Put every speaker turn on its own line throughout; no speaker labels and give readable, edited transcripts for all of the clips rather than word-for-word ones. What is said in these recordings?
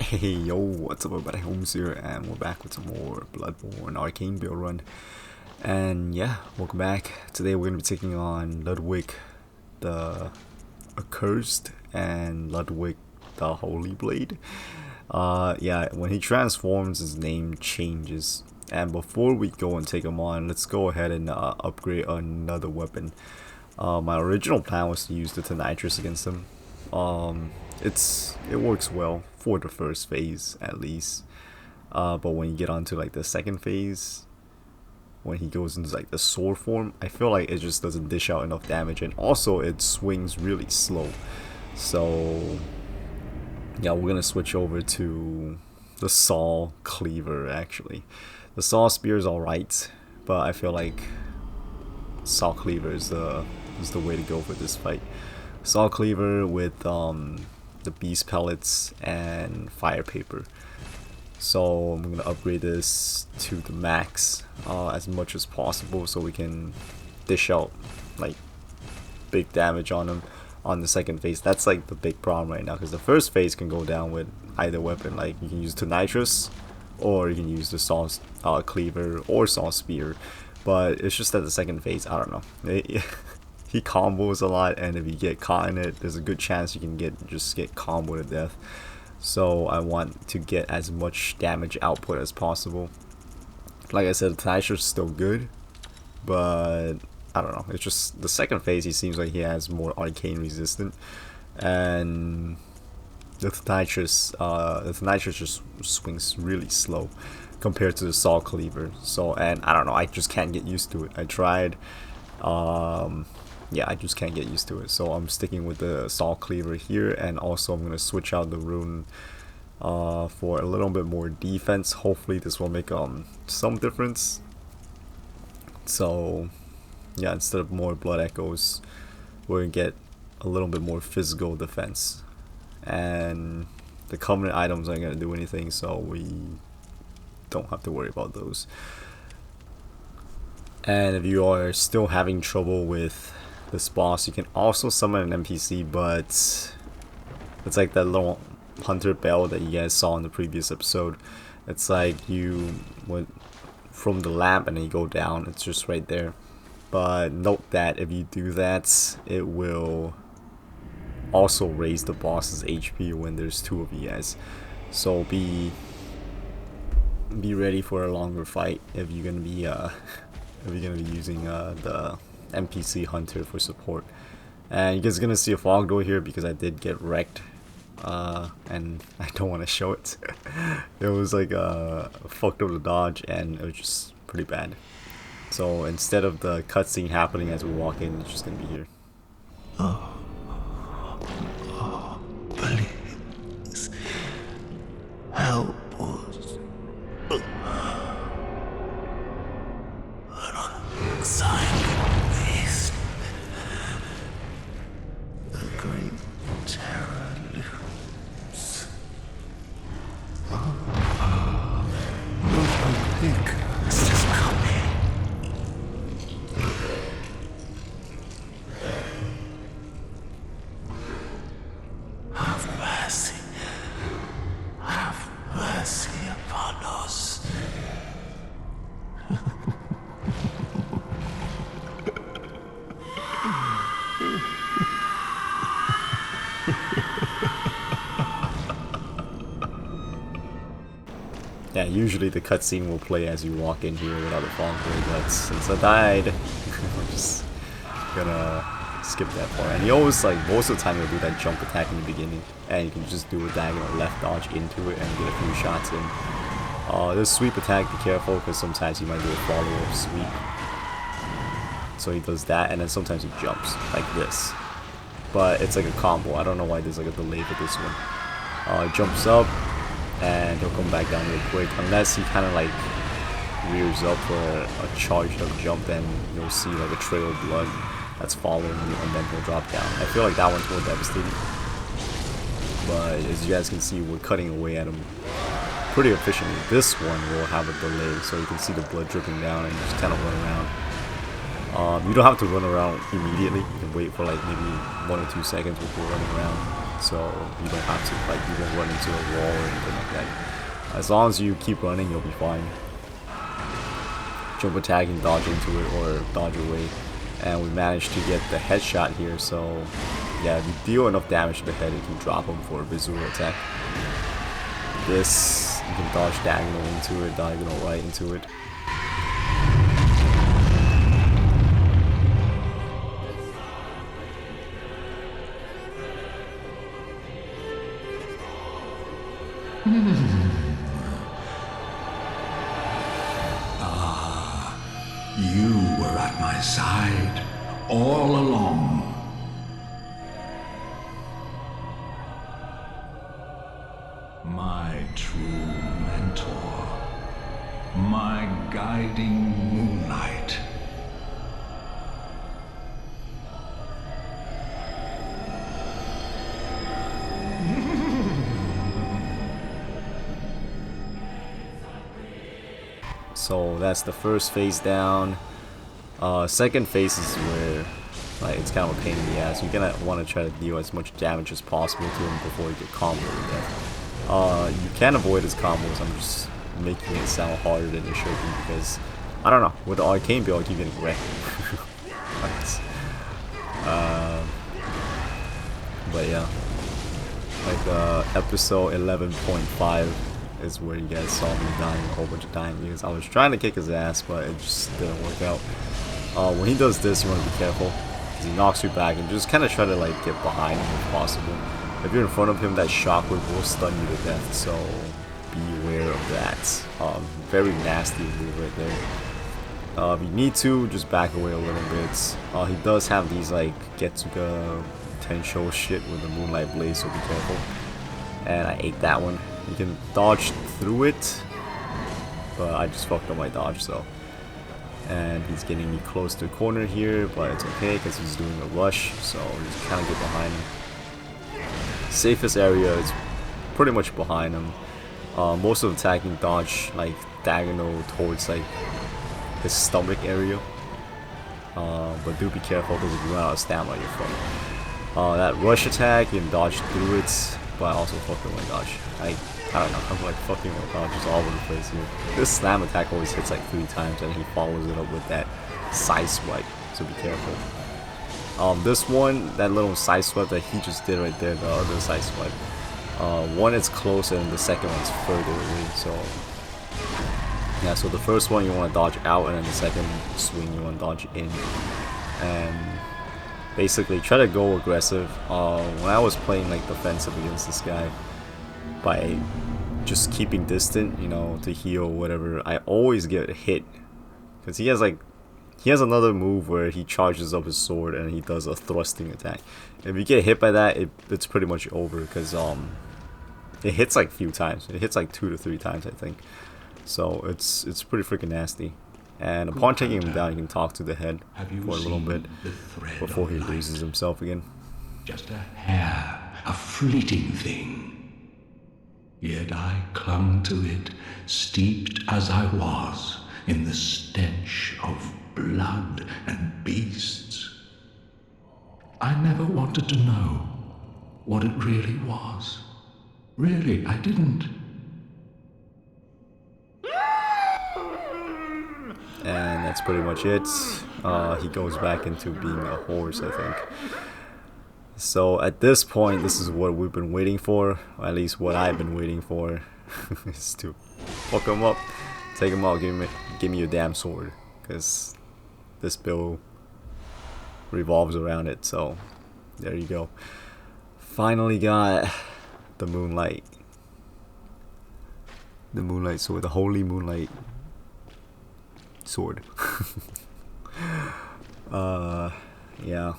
Hey yo, what's up everybody, Holmes here, and we're back with some more Bloodborne Arcane build run. And yeah, welcome back. Today we're going to be taking on Ludwig the Accursed and Ludwig the Holy Blade. Yeah, when he transforms his name changes. And before we go and take him on, let's go ahead and upgrade another weapon. My original plan was to use the Nitrous against him. It works well for the first phase at least, but when you get onto like the second phase, when he goes into like the sword form, I feel like it just doesn't dish out enough damage, and also it swings really slow. So yeah, we're gonna switch over to the Saw Cleaver. Actually, the Saw Spear is alright, but I feel like Saw Cleaver is the way to go for this fight. Saw Cleaver with the beast pellets and fire paper. So I'm gonna upgrade this to the max as much as possible, so we can dish out like big damage on him on the second phase. That's like the big problem right now, because the first phase can go down with either weapon. Like you can use the Nitrous, or you can use the Saw Cleaver or Saw Spear. But it's just that the second phase, I don't know. He combos a lot, and if you get caught in it, there's a good chance you can just get comboed to death. So I want to get as much damage output as possible. Like I said, the Nitrous is still good, but I don't know. It's just the second phase, he seems like he has more arcane resistant, and the Nitrous just swings really slow compared to the Saw Cleaver. So, and I don't know, I just can't get used to it. I tried. Yeah, I just can't get used to it, so I'm sticking with the Saw Cleaver here, and also I'm going to switch out the rune for a little bit more defense. Hopefully this will make some difference. So yeah, instead of more blood echoes, we're going to get a little bit more physical defense, and the covenant items aren't going to do anything, so we don't have to worry about those. And if you are still having trouble with this boss, you can also summon an NPC, but it's like that little hunter bell that you guys saw in the previous episode. It's like you went from the lamp and then you go down, it's just right there. But note that if you do that, it will also raise the boss's HP when there's two of you guys. So be ready for a longer fight if you're gonna be using the NPC hunter for support. And you guys are gonna see a fog door here because I did get wrecked, and I don't want to show it. It was like fucked up the dodge, and it was just pretty bad. So instead of the cutscene happening as we walk in, it's just gonna be here.
Please help us. Silent beast. The great terror looms. Ludwig is coming. Have mercy. Have mercy upon us.
Yeah, usually the cutscene will play as you walk in here without the fog door, but since I died, I'm just gonna skip that part. And he always, like, most of the time he'll do that jump attack in the beginning, and you can just do a diagonal left dodge into it and get a few shots in. This sweep attack, be careful, because sometimes he might do a follow-up sweep. So he does that, and then sometimes he jumps, like this. But it's like a combo. I don't know why there's like a delay for this one. Jumps up, and he'll come back down real quick, unless he kind of like rears up for a charged up jump, then you'll see like a trail of blood that's following you, and then he'll drop down. I feel like that one's more devastating, but as you guys can see, we're cutting away at him pretty efficiently. This one will have a delay, so you can see the blood dripping down and just kind of run around. You don't have to run around immediately. You can wait for like maybe 1 or 2 seconds before running around. so you don't have to, like, you won't run into a wall or anything like that. As long as you keep running, you'll be fine. Jump attack and dodge into it or dodge away. And we managed to get the headshot here, so yeah, if you deal enough damage to the head, you can drop him for a visual attack. This, you can dodge diagonal into it, diagonal right into it.
You were at my side all along. My true mentor, my guiding moonlight.
So that's the first phase down. Second phase is where, like, it's kind of a pain in the ass. You're gonna want to try to deal as much damage as possible to him before you get comboed to death. You can avoid his combos. I'm just making it sound harder than it should be because, I don't know, with the Arcane build I keep getting wrecked. But yeah, like episode 11.5 is where you guys saw me dying a whole bunch of times because I was trying to kick his ass, but it just didn't work out. When he does this, you want to be careful because he knocks you back, and just kind of try to, like, get behind him if possible. If you're in front of him, that shockwave will stun you to death, so beware of that. Very nasty move right there. If you need to, just back away a little bit. He does have these, like, Getsuga potential shit with the Moonlight Blaze, so be careful. And I ate that one. You can dodge through it, but I just fucked up my dodge, so. And he's getting me close to the corner here, but it's okay because he's doing a rush, so just kind of get behind him. Safest area is pretty much behind him. Most of the attacking dodge, like, diagonal towards, like, his stomach area. But do be careful because if you run out of stamina, you're fucked. That rush attack, you can dodge through it, but I also fucked up my dodge. I don't know, I'm like fucking with dodges all over the place here. This slam attack always hits like 3 times and he follows it up with that side swipe, so be careful. This one, that little side swipe that he just did right there, the other side swipe. One is close and the second one's further away, so yeah, so the first one you want to dodge out and then the second swing you want to dodge in. And basically try to go aggressive. When I was playing like defensive against this guy, by just keeping distant, you know, to heal whatever, I always get hit because he has another move where he charges up his sword and he does a thrusting attack. If you get hit by that, it's pretty much over because it hits like a few times. It hits like 2 to 3 times, I think. So it's pretty freaking nasty. And upon taking him down, you can talk to the head for a little bit before he loses himself again.
Just a hair, a fleeting thing. Yet I clung to it, steeped as I was in the stench of blood and beasts. I never wanted to know what it really was. Really, I didn't.
And that's pretty much it. He goes back into being a horse, I think. So at this point, this is what we've been waiting for, or at least what I've been waiting for, is to fuck him up, take him out, give me your damn sword, because this build revolves around it. So there you go. Finally got the moonlight sword, the holy moonlight sword. Yeah.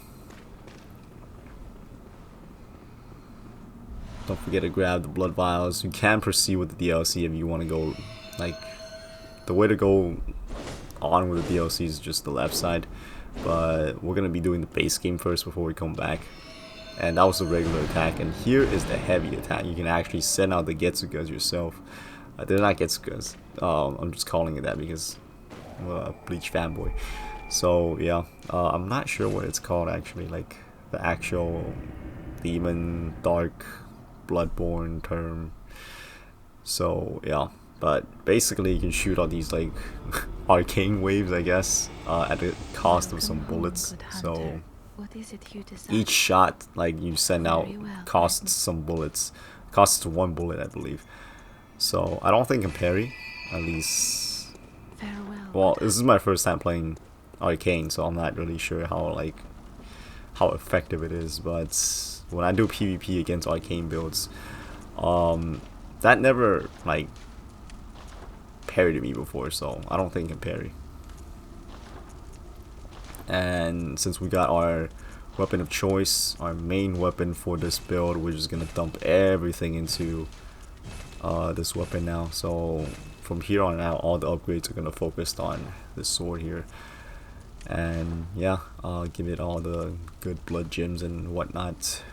Don't forget to grab the blood vials. You can proceed with the DLC if you want to go, like, the way to go on with the DLC is just the left side, but we're gonna be doing the base game first before we come back. And that was the regular attack, and here is the heavy attack. You can actually send out the Getsugas yourself. They're not Getsugas. I'm just calling it that because I'm a Bleach fanboy. So yeah, I'm not sure what it's called actually, like the actual demon, dark, Bloodborne term. So yeah, but basically you can shoot all these like arcane waves, I guess, at the cost of some bullets. So each shot like you send out costs some bullets, costs 1 bullet, I believe. So I don't think I can parry, at least. Well, this is my first time playing Arcane, so I'm not really sure how effective it is. But when I do PvP against Arcane builds, that never like parried me before, so I don't think I can parry. And since we got our weapon of choice, our main weapon for this build, we're just gonna dump everything into this weapon now. So from here on out, all the upgrades are gonna focus on this sword here. And yeah, I'll give it all the good blood gems and whatnot.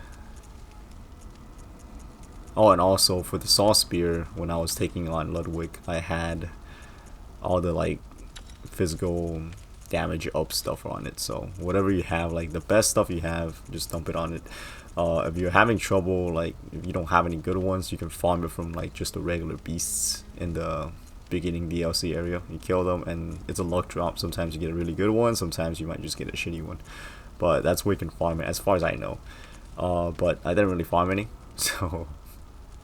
Oh, and also for the saw spear, when I was taking on Ludwig, I had all the like physical damage up stuff on it. So whatever you have, like the best stuff you have, just dump it on it. If you're having trouble, like if you don't have any good ones, you can farm it from like just the regular beasts in the beginning DLC area. You kill them and it's a luck drop. Sometimes you get a really good one, sometimes you might just get a shitty one, but that's where you can farm it as far as I know. But I didn't really farm any, so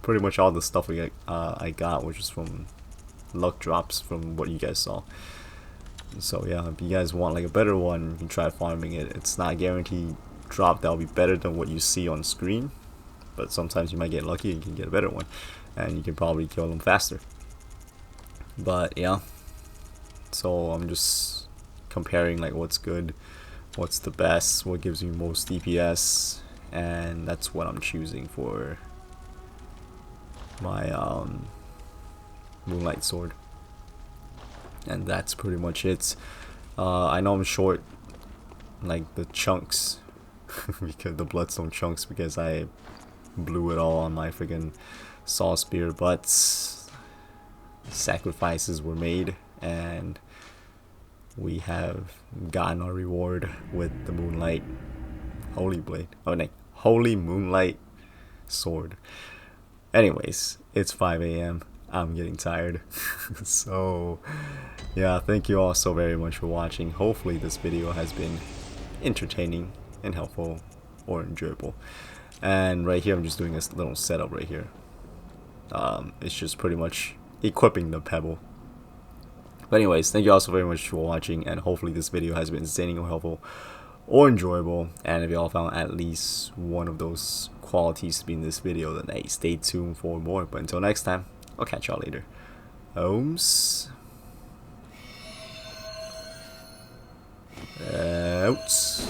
pretty much all the stuff I got was just from luck drops from what you guys saw. So yeah, if you guys want like a better one, you can try farming it. It's not guaranteed drop that'll be better than what you see on screen, but sometimes you might get lucky and you can get a better one, and you can probably kill them faster. But yeah, so I'm just comparing like what's good, what's the best, what gives you most DPS, and that's what I'm choosing for my Moonlight Sword. And that's pretty much it. I know I'm short like the chunks because the bloodstone chunks, because I blew it all on my freaking saw spear, but sacrifices were made and we have gotten our reward with the Moonlight Holy Blade. Oh no, Holy Moonlight Sword. Anyways, it's 5 a.m. I'm getting tired. So yeah, thank you all so very much for watching. Hopefully this video has been entertaining and helpful or enjoyable. And right here I'm just doing this little setup right here. It's just pretty much equipping the pebble. But anyways, thank you all so very much for watching, and hopefully this video has been entertaining or helpful or enjoyable. And if you all found at least one of those qualities to be in this video, then hey, stay tuned for more. But until next time, I'll catch y'all later. Ohms. Out.